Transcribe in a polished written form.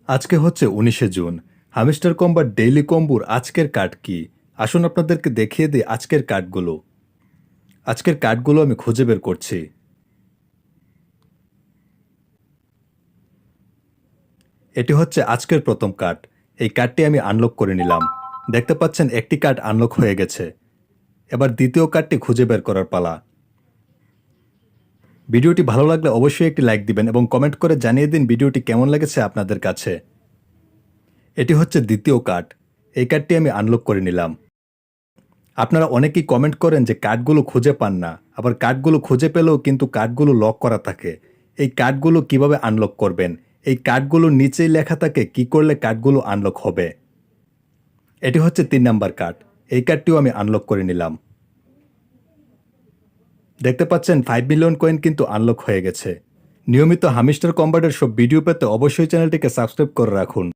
আজকে হচ্ছে ১৯শে June. Hamster কম্বার daily কম্বোর আজকের কার্ড কি? আসুন আপনাদেরকে দেখিয়ে দিই আজকের কার্ডগুলো। আজকের কার্ডগুলো আমি খুঁজে বের করছি। এটি হচ্ছে আজকের প্রথম কার্ড। এই কার্ডটি আমি আনলক করে নিলাম। দেখতে পাচ্ছেন একটি কার্ড আনলক হয়ে গেছে। এবার দ্বিতীয় কার্ডটি খুঁজে বের করার পালা। ভিডিওটি ভালো লাগলে অবশ্যই একটি লাইক দিবেন এবং কমেন্ট করে জানিয়ে দিন ভিডিওটি কেমন লেগেছে আপনাদের কাছে। এটি হচ্ছে দ্বিতীয় কার্ড। এই কার্ডটি আমি আনলক করে নিলাম। আপনারা অনেকেই কমেন্ট করেন যে কার্ডগুলো খুঁজে পান না, আবার কার্ডগুলো খুঁজে পেলেও কিন্তু কার্ডগুলো লক করা থাকে। এই কার্ডগুলো কিভাবে আনলক করবেন? এই কার্ডগুলোর নিচেই লেখা থাকে কি করলে কার্ডগুলো আনলক হবে। এটি হচ্ছে ৩ নাম্বার কার্ড। এই কার্ডটিও আমি আনলক করে নিলাম। দেখতে পাচ্ছেন 5 মিলিয়ন কয়েন কিন্তু আনলক হয়ে গেছে। নিয়মিত হামিস্টার কম্বাটের সব ভিডিও পেতে অবশ্যই চ্যানেলটিকে সাবস্ক্রাইব করে রাখুন।